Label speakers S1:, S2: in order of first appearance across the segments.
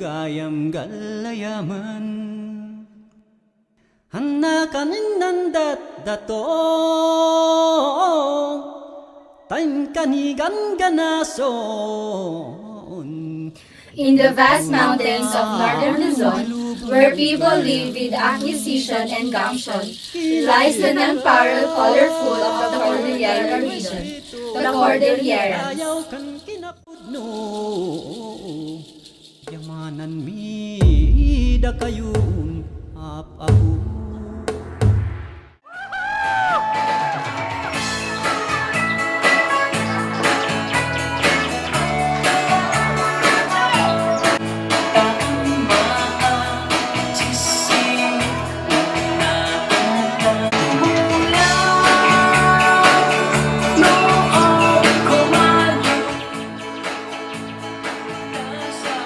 S1: gayam galayaman Hanna kanin nandat dato Tain kanigan ganason
S2: In the vast mountains of northern Luzon, where people live with acquisition and gumption, lies the non-parallel colorful of the Cordillera region, the Cordilleran.
S1: Yamanan mi da kayun apahu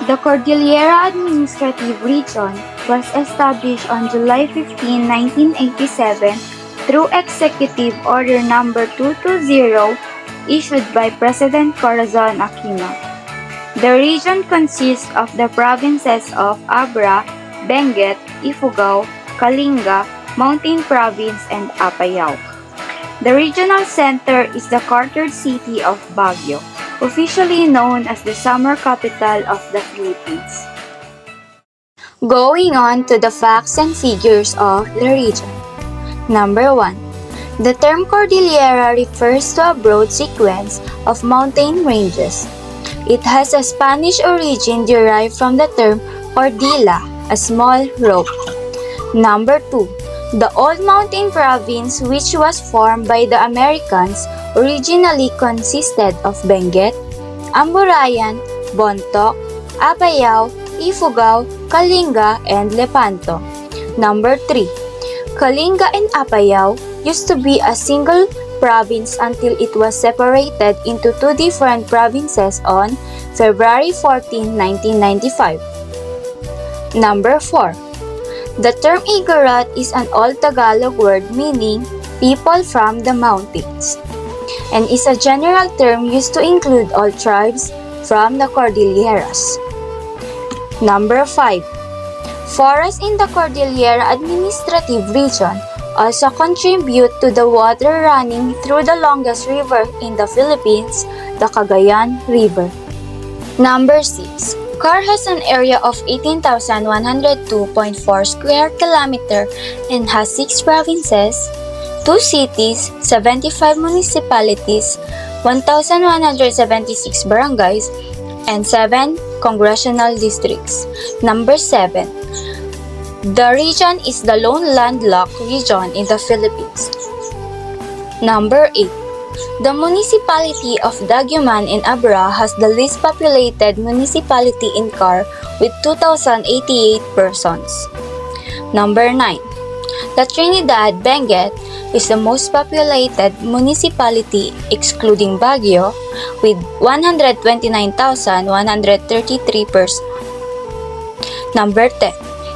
S3: The Cordillera Administrative Region was established on July 15, 1987 through Executive Order No. 220 issued by President Corazon Aquino. The region consists of the provinces of Abra, Benguet, Ifugao, Kalinga, Mountain Province, and Apayao. The regional center is the quartered city of Baguio, officially known as the summer capital of the Philippines. Going on to the facts and figures of the region. Number 1. The term Cordillera refers to a broad sequence of mountain ranges. It has a Spanish origin derived from the term cordilla, a small rope. Number 2. The old mountain province, which was formed by the Americans, originally consisted of Benguet, Amburayan, Bontoc, Apayao, Ifugao, Kalinga, and Lepanto. Number 3. Kalinga and Apayao used to be a single province until it was separated into two different provinces on February 14, 1995. Number 4. The term Igorot is an old Tagalog word meaning people from the mountains, and is a general term used to include all tribes from the Cordilleras. Number 5. Forests in the Cordillera Administrative Region also contribute to the water running through the longest river in the Philippines, the Cagayan River. Number 6. CAR has an area of 18,102.4 square kilometer and has 6 provinces, 2 cities, 75 municipalities, 1,176 barangays, and 7 congressional districts. Number 7. The region is the lone landlocked region in the Philippines. Number 8. The municipality of Daguman in Abra has the least populated municipality in CAR with 2,088 persons. Number 9. The Trinidad Benguet is the most populated municipality excluding Baguio with 129,133 persons. Number 10.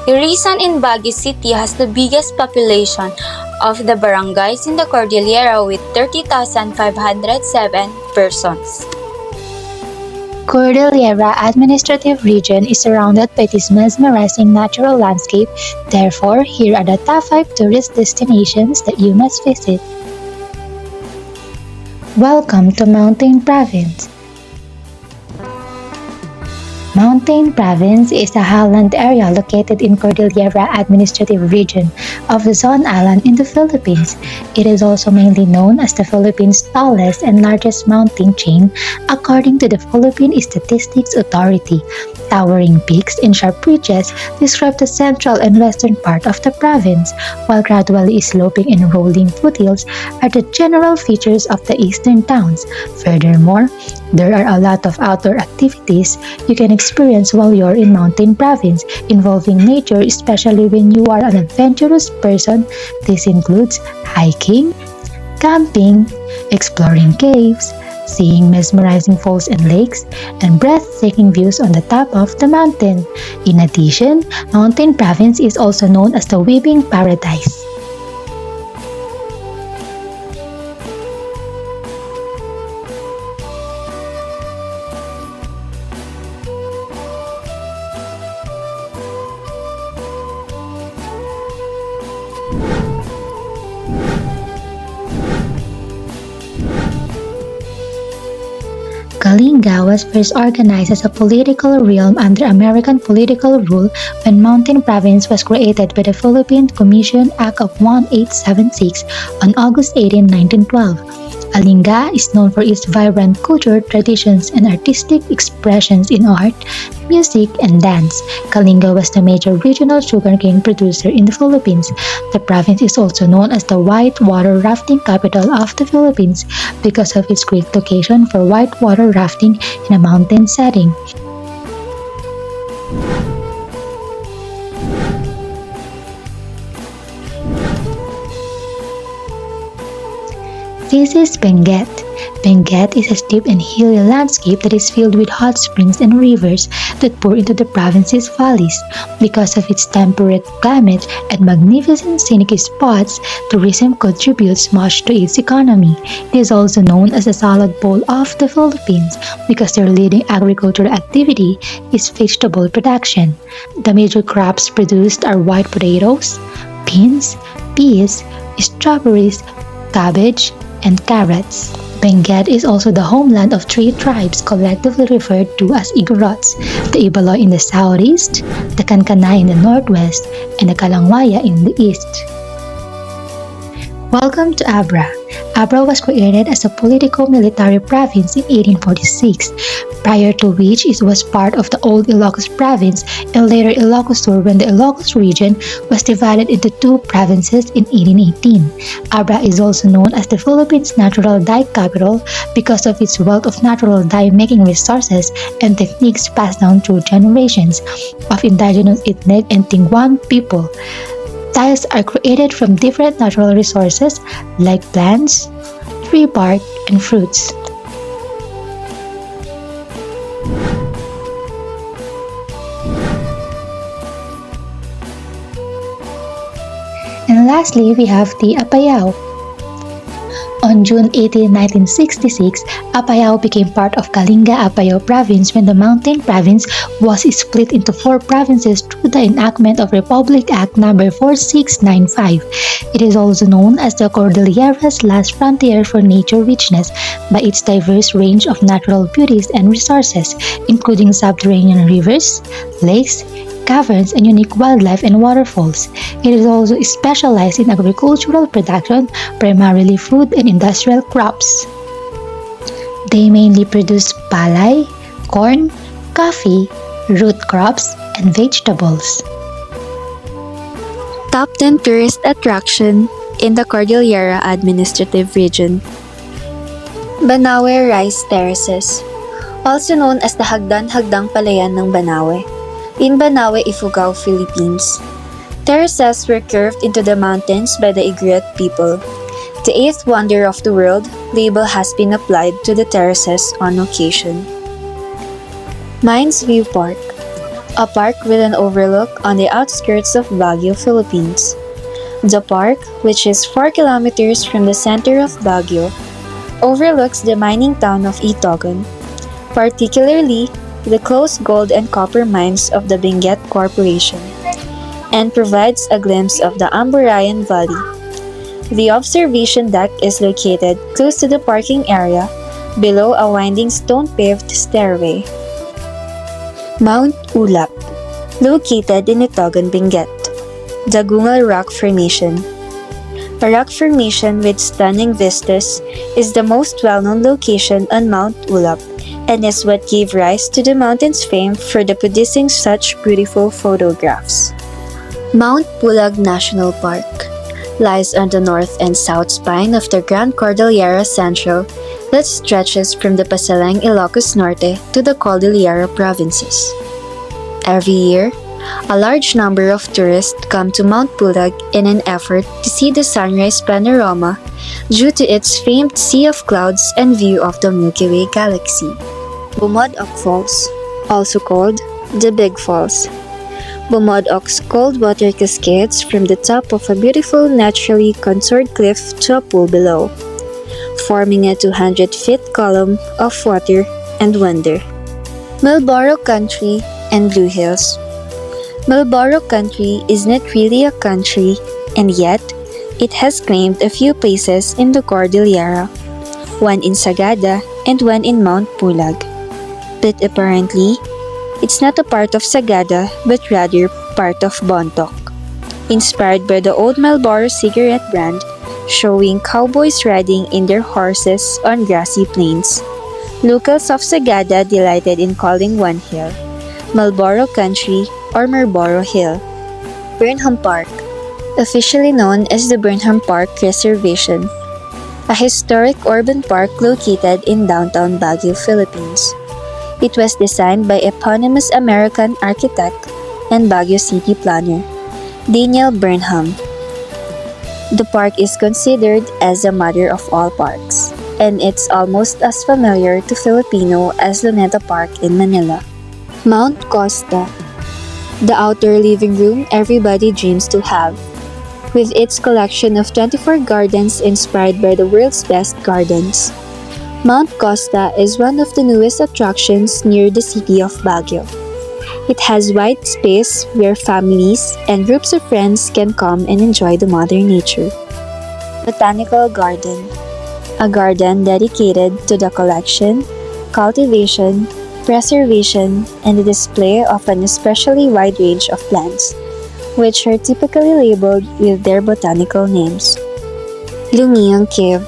S3: Irisan in Baguio City has the biggest population of the barangays in the Cordillera with 30,507 persons.
S4: Cordillera Administrative Region is surrounded by this mesmerizing natural landscape. Therefore, here are the top 5 tourist destinations that you must visit. Welcome to Mountain Province. Mountain Province is a highland area located in Cordillera Administrative Region of Luzon Island in the Philippines. It is also mainly known as the Philippines' tallest and largest mountain chain according to the Philippine Statistics Authority. Towering peaks and sharp ridges describe the central and western part of the province, while gradually sloping and rolling foothills are the general features of the eastern towns. Furthermore, there are a lot of outdoor activities you can experience while you're in Mountain Province involving nature, especially when you are an adventurous person. This includes hiking, camping, exploring caves, seeing mesmerizing falls and lakes, and breathtaking views on the top of the mountain. In addition, Mountain Province is also known as the Weaving Paradise. Kalinga was first organized as a political realm under American political rule when Mountain Province was created by the Philippine Commission Act of 1876 on August 18, 1912. Kalinga is known for its vibrant culture, traditions, and artistic expressions in art, music, and dance. Kalinga was the major regional sugarcane producer in the Philippines. The province is also known as the whitewater rafting capital of the Philippines because of its great location for whitewater rafting in a mountain setting. This is Benguet. Benguet is a steep and hilly landscape that is filled with hot springs and rivers that pour into the province's valleys. Because of its temperate climate and magnificent scenic spots, tourism contributes much to its economy. It is also known as the salad bowl of the Philippines because their leading agricultural activity is vegetable production. The major crops produced are white potatoes, beans, peas, strawberries, cabbage, and carrots. Benguet is also the homeland of three tribes collectively referred to as Igorots, the Ibaloy in the southeast, the Kankanay in the northwest, and the Kalangwaya in the east. Welcome to Abra. Abra was created as a politico-military province in 1846, prior to which it was part of the old Ilocos province and later Ilocos Sur when the Ilocos region was divided into two provinces in 1818. Abra is also known as the Philippines' natural dye capital because of its wealth of natural dye-making resources and techniques passed down through generations of indigenous ethnic and Tingwan people. Dyes are created from different natural resources like plants, tree bark, and fruits. And lastly, we have the Apayao. On June 18, 1966, Apayao became part of Kalinga-Apayao province when the Mountain Province was split into four provinces through the enactment of Republic Act No. 4695. It is also known as the Cordillera's last frontier for nature richness by its diverse range of natural beauties and resources, including subterranean rivers, lakes, caverns, and unique wildlife and waterfalls. It is also specialized in agricultural production, primarily food and industrial crops. They mainly produce palay, corn, coffee, root crops, and vegetables.
S3: Top 10 tourist attraction in the Cordillera Administrative Region. Banawe Rice Terraces, also known as the Hagdan-Hagdang Palayan ng Banawe. In Banawe, Ifugao, Philippines. Terraces were curved into the mountains by the Igorot people. The eighth wonder of the world label has been applied to the terraces on occasion. Mines View Park, a park with an overlook on the outskirts of Baguio, Philippines. The park, which is 4 kilometers from the center of Baguio, overlooks the mining town of Itogon, particularly the closed gold and copper mines of the Benguet Corporation, and provides a glimpse of the Amburayan Valley. The observation deck is located close to the parking area, below a winding stone-paved stairway. Mount Ulap, located in Itogon, Benguet. Dagungal Rock Formation. A rock formation with stunning vistas is the most well-known location on Mount Ulap, and is what gave rise to the mountain's fame for producing such beautiful photographs. Mount Pulag National Park lies on the north and south spine of the Grand Cordillera Central that stretches from the Pasalang Ilocos Norte to the Cordillera provinces. Every year, a large number of tourists come to Mount Pulag in an effort to see the sunrise panorama due to its famed sea of clouds and view of the Milky Way galaxy. Bumodok Falls, also called the Big Falls. Bumodok's cold water cascades from the top of a beautiful naturally contoured cliff to a pool below, forming a 200-feet column of water and wonder. Marlborough Country and Blue Hills. Marlborough Country is not really a country, and yet it has claimed a few places in the Cordillera, one in Sagada and one in Mount Pulag. But apparently, it's not a part of Sagada but rather part of Bontoc. Inspired by the old Marlboro cigarette brand, showing cowboys riding in their horses on grassy plains. Locals of Sagada delighted in calling one hill Marlboro Country or Marlboro Hill. Burnham Park, officially known as the Burnham Park Reservation, a historic urban park located in downtown Baguio, Philippines. It was designed by eponymous American architect and Baguio city planner, Daniel Burnham. The park is considered as the mother of all parks, and it's almost as familiar to Filipino as Luneta Park in Manila. Mount Costa, the outdoor living room everybody dreams to have, with its collection of 24 gardens inspired by the world's best gardens. Mount Costa is one of the newest attractions near the city of Baguio. It has wide space where families and groups of friends can come and enjoy the mother nature. Botanical Garden, a garden dedicated to the collection, cultivation, preservation, and the display of an especially wide range of plants, which are typically labeled with their botanical names. Lumiang Cave,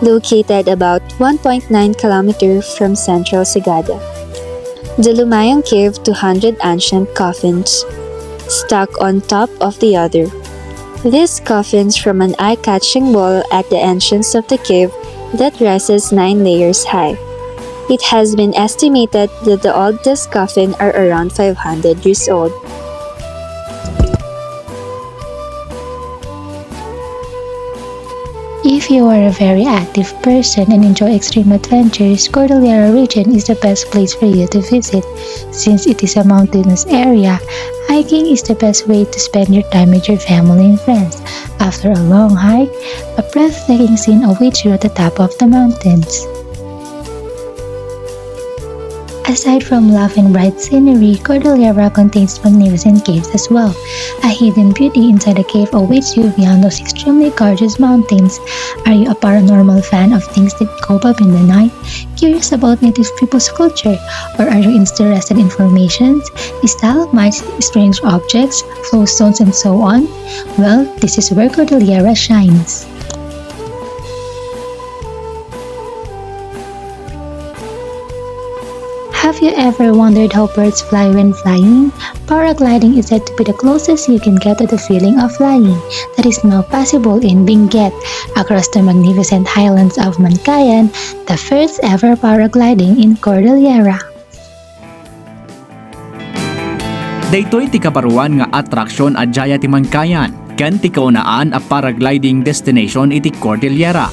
S3: located about 1.9 km from central Sagada. The Lumayang Cave 200 ancient coffins, stacked on top of the other. These coffins form an eye-catching wall at the entrance of the cave that rises 9 layers high. It has been estimated that the oldest coffin are around 500 years old.
S4: If you are a very active person and enjoy extreme adventures, Cordillera region is the best place for you to visit. Since it is a mountainous area, hiking is the best way to spend your time with your family and friends. After a long hike, a breathtaking scene awaits you at the top of the mountains. Aside from love and bright scenery, Cordillera contains magnificent caves as well. A hidden beauty inside a cave awaits you beyond those extremely gorgeous mountains. Are you a paranormal fan of things that go up in the night? Curious about native people's culture? Or are you interested in formations, stalagmites, strange objects, flow stones, and so on? Well, this is where Cordillera shines. Have you ever wondered how birds fly when flying? Paragliding is said to be the closest you can get to the feeling of flying that is now possible in Benguet, across the magnificent highlands of Mancayan, the first ever paragliding in Cordillera.
S5: Daytoy ti kaparuan nga atraksyon adjaya ti Mancayan, ken ti kaunaan a paragliding destination iti Cordillera.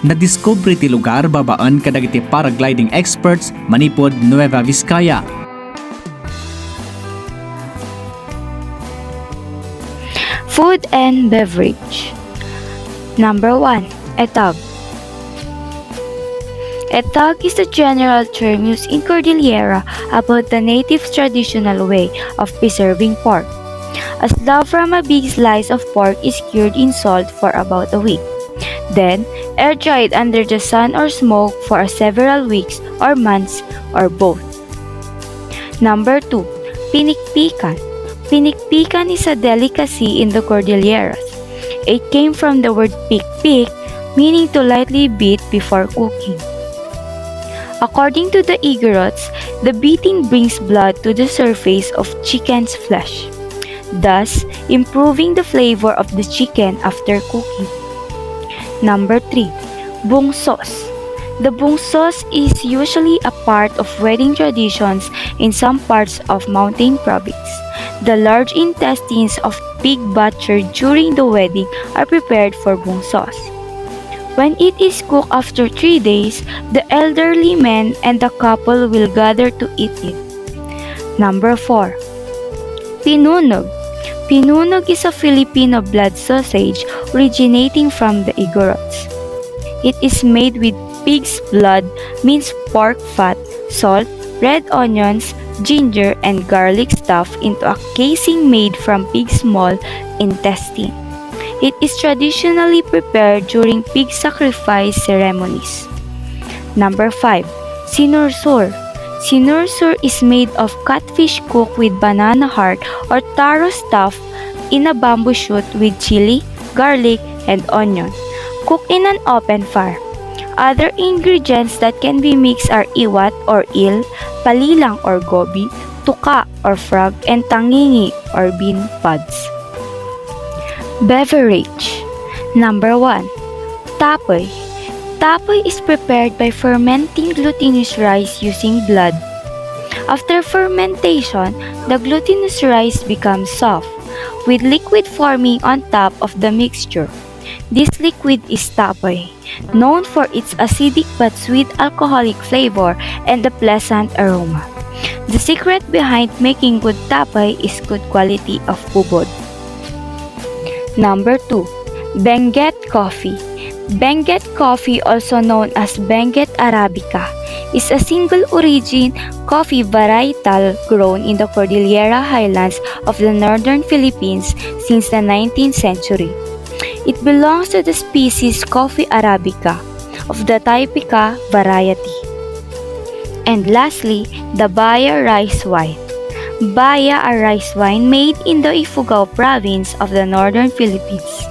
S5: Nadiskubre ti lugar babaan kadagiti paragliding experts manipod Nueva Vizcaya.
S6: Food and beverage. Number 1. Etag. Etag is the general term used in Cordillera about the native's traditional way of preserving pork. A slab from a big slice of pork is cured in salt for about a week. Then, air-dried under the sun or smoke for several weeks or months or both. Number 2. Pinikpikan. Pinikpikan is a delicacy in the Cordilleras. It came from the word pik-pik, meaning to lightly beat before cooking. According to the Igorots, the beating brings blood to the surface of chicken's flesh, thus improving the flavor of the chicken after cooking. Number 3. Bungsos. The bungsos is usually a part of wedding traditions in some parts of Mountain Province. The large intestines of pig butchered during the wedding are prepared for bungsos. When it is cooked after 3 days, the elderly men and the couple will gather to eat it. Number 4. Pinunog. Pinunog is a Filipino blood sausage originating from the Igorots. It is made with pig's blood, minced pork fat, salt, red onions, ginger, and garlic stuffed into a casing made from pig's small intestine. It is traditionally prepared during pig sacrifice ceremonies. Number 5. Sinursur. Sinursur is made of catfish cooked with banana heart or taro stuffed in a bamboo shoot with chili, garlic, and onion. Cooked in an open fire. Other ingredients that can be mixed are iwat or il, palilang or gobi, tuka or frog, and tangingi or bean pods. Beverage. Number 1. Tapoy. Tapoy is prepared by fermenting glutinous rice using blood. After fermentation, the glutinous rice becomes soft, with liquid forming on top of the mixture. This liquid is tapoy, known for its acidic but sweet alcoholic flavor and the pleasant aroma. The secret behind making good tapoy is good quality of bubod. Number 2. Benguet coffee. Benguet coffee, also known as Benguet arabica, is a single origin coffee varietal grown in the Cordillera highlands of the northern Philippines since the 19th century. It belongs to the species Coffea arabica of the Typica variety. And lastly, the Baya rice wine. Baya, a rice wine made in the Ifugao province of the northern Philippines,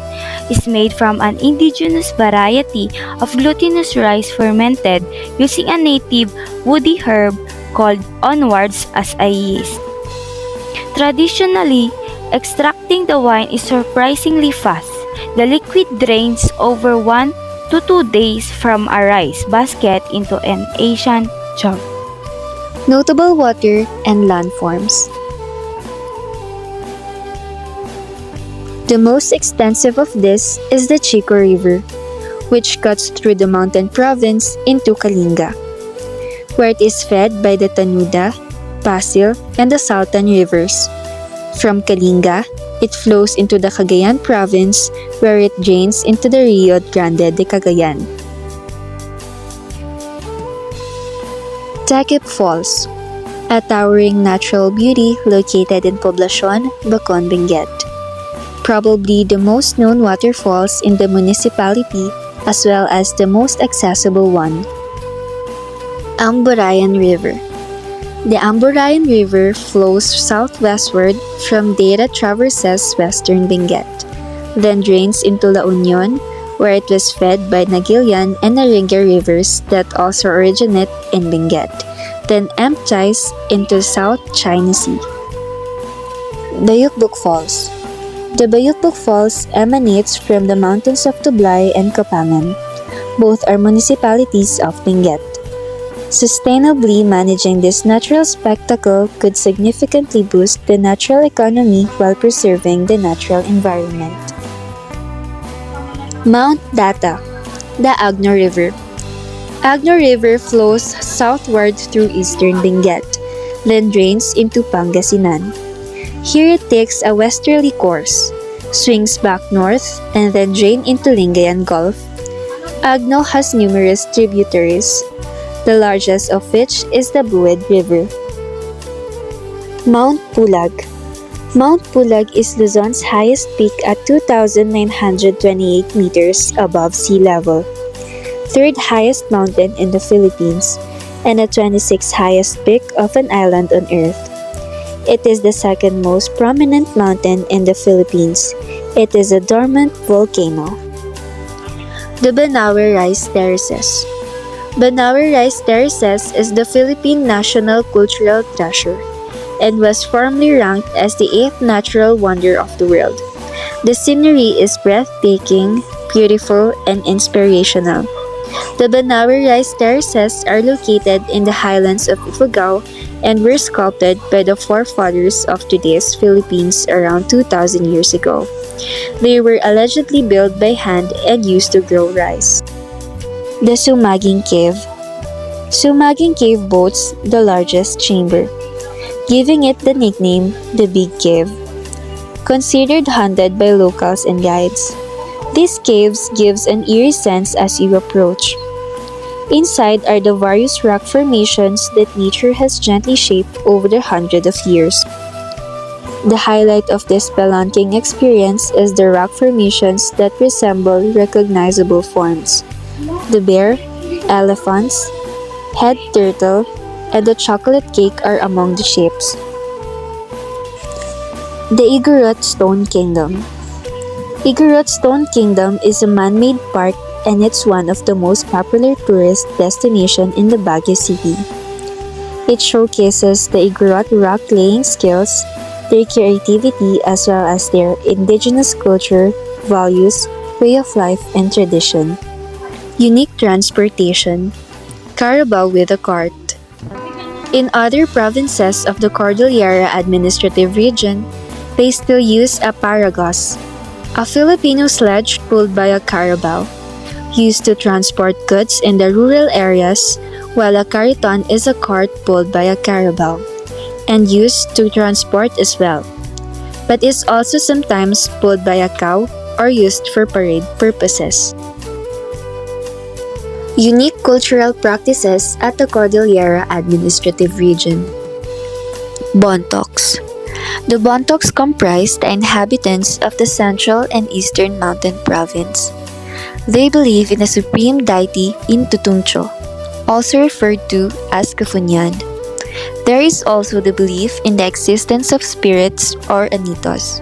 S6: is made from an indigenous variety of glutinous rice fermented using a native woody herb called onwards as a yeast. Traditionally, extracting the wine is surprisingly fast. The liquid drains over 1 to 2 days from a rice basket into an Asian jug.
S3: Notable water and landforms. The most extensive of this is the Chico River, which cuts through the mountain province into Kalinga, where it is fed by the Tanuda, Pasil, and the Saltan rivers. From Kalinga, it flows into the Cagayan province, where it drains into the Rio Grande de Cagayan. Takip Falls, a towering natural beauty located in Poblacion, Bacon, Benguet. Probably the most known waterfalls in the municipality as well as the most accessible one. Amburayan River. The Amburayan River flows southwestward from Data traverses western Benguet, then drains into La Union, where it was fed by Nagilian and Naringa rivers that also originate in Benguet, then empties into South China Sea. Bayukbuk Falls. The Bayukbuk Falls emanates from the mountains of Tublay and Kapangan. Both are municipalities of Benguet. Sustainably managing this natural spectacle could significantly boost the natural economy while preserving the natural environment. Mount Data, the Agno River. Agno River flows southward through eastern Benguet, then drains into Pangasinan. Here it takes a westerly course, swings back north, and then drains into Lingayen Gulf. Agno has numerous tributaries, the largest of which is the Bued River. Mount Pulag. Mount Pulag is Luzon's highest peak at 2,928 meters above sea level, third highest mountain in the Philippines, and the 26th highest peak of an island on Earth. It is the second most prominent mountain in the Philippines. It is a dormant volcano. The Banawe Rice Terraces. Banawe Rice Terraces is the Philippine national cultural treasure and was formerly ranked as the 8th natural wonder of the world. The scenery is breathtaking, beautiful, and inspirational. The Banawe Rice Terraces are located in the highlands of Ifugao and were sculpted by the forefathers of today's Philippines around 2,000 years ago. They were allegedly built by hand and used to grow rice. The Sumaging Cave. Sumaging Cave boasts the largest chamber, giving it the nickname the Big Cave. Considered haunted by locals and guides, these caves gives an eerie sense as you approach. Inside are the various rock formations that nature has gently shaped over the hundreds of years. The highlight of this spelunking experience is the rock formations that resemble recognizable forms. The bear, elephants, head turtle, and the chocolate cake are among the shapes. The Igorot Stone Kingdom. Igorot Stone Kingdom is a man-made park and it's one of the most popular tourist destinations in the Baguio City. It showcases the Igorot rock-laying skills, their creativity as well as their indigenous culture, values, way of life, and tradition. Unique transportation. Carabao with a cart. In other provinces of the Cordillera Administrative Region, they still use a paragos, a Filipino sledge pulled by a carabao, used to transport goods in the rural areas, while a cariton is a cart pulled by a carabao, and used to transport as well, but is also sometimes pulled by a cow or used for parade purposes. Unique cultural practices at the Cordillera Administrative Region. Bontocs. The Bontocs comprise the inhabitants of the Central and Eastern Mountain Province. They believe in a supreme deity in Tutuncho, also referred to as Kafunyan. There is also the belief in the existence of spirits or anitos,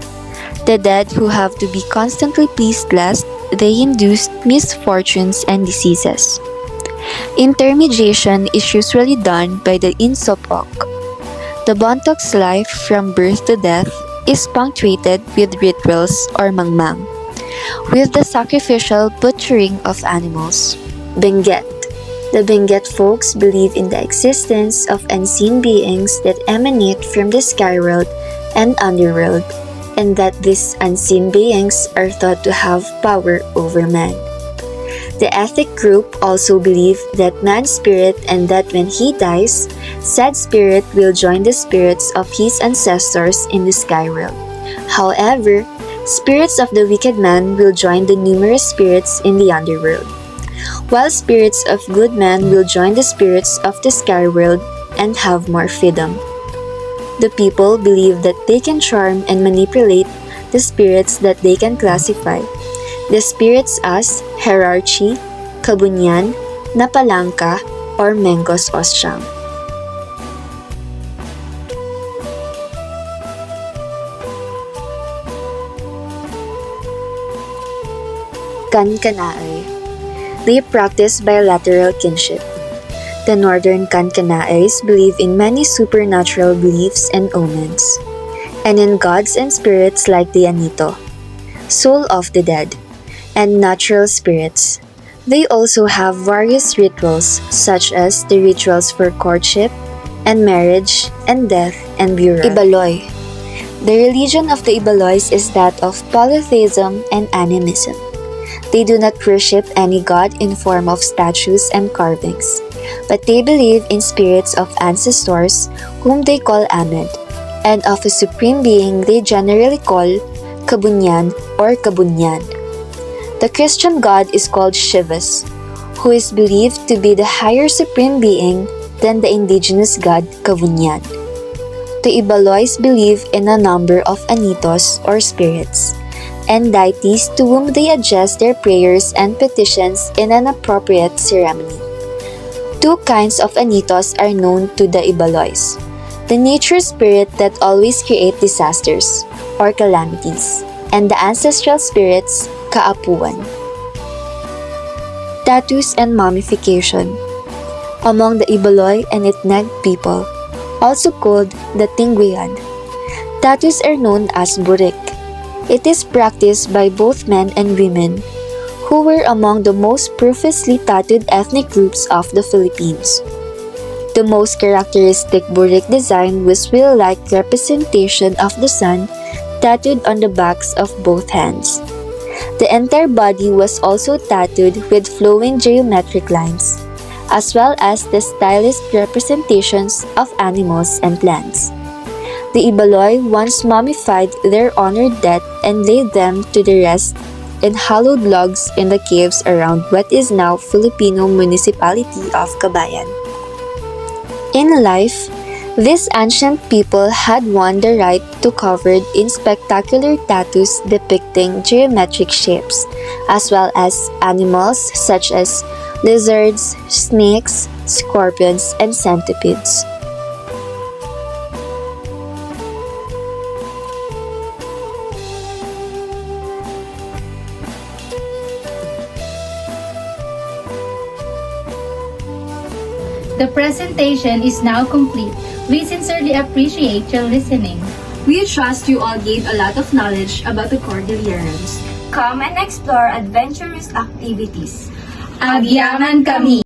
S3: the dead who have to be constantly pleased lest they induce misfortunes and diseases. Intermediation is usually done by the Insopok. The Bontok's life from birth to death is punctuated with rituals or mangmang, with the sacrificial butchering of animals. Benguet. The Benguet folks believe in the existence of unseen beings that emanate from the sky world and underworld, and that these unseen beings are thought to have power over man. The ethnic group also believe that man's spirit and that when he dies, said spirit will join the spirits of his ancestors in the sky world. However, spirits of the wicked man will join the numerous spirits in the underworld, while spirits of good men will join the spirits of the sky world and have more freedom. The people believe that they can charm and manipulate the spirits that they can classify. The spirits as hierarchy, kabunyan, napalangka, or mengos osyang. Kankanaay. They practice bilateral kinship. The northern Kankanaais believe in many supernatural beliefs and omens, and in gods and spirits like the Anito, soul of the dead, and natural spirits. They also have various rituals such as the rituals for courtship and marriage and death and burial. Ibaloy. The religion of the Ibaloys is that of polytheism and animism. They do not worship any god in form of statues and carvings, but they believe in spirits of ancestors whom they call Amed, and of a supreme being they generally call Kabunyan or Kabunyan. The Christian god is called Shivas, who is believed to be the higher supreme being than the indigenous god Kabunyan. The Ibaloys believe in a number of anitos or spirits, and deities to whom they address their prayers and petitions in an appropriate ceremony. Two kinds of anitos are known to the Ibaloys: the nature spirit that always create disasters or calamities, and the ancestral spirits, kaapuan. Tattoos and mummification. Among the Ibaloy and Itneg people, also called the Tingguian, tattoos are known as burik. It is practiced by both men and women, who were among the most profusely tattooed ethnic groups of the Philippines. The most characteristic burik design was wheel-like representation of the sun tattooed on the backs of both hands. The entire body was also tattooed with flowing geometric lines, as well as the stylized representations of animals and plants. The Ibaloy once mummified their honored dead and laid them to the rest in hollowed logs in the caves around what is now Filipino municipality of Cabayan. In life, these ancient people had won the right to covered in spectacular tattoos depicting geometric shapes, as well as animals such as lizards, snakes, scorpions, and centipedes.
S7: The presentation is now complete. We sincerely appreciate your listening.
S2: We trust you all gained a lot of knowledge about the Cordillerans.
S6: Come and explore adventurous activities.
S7: Agyaman kami!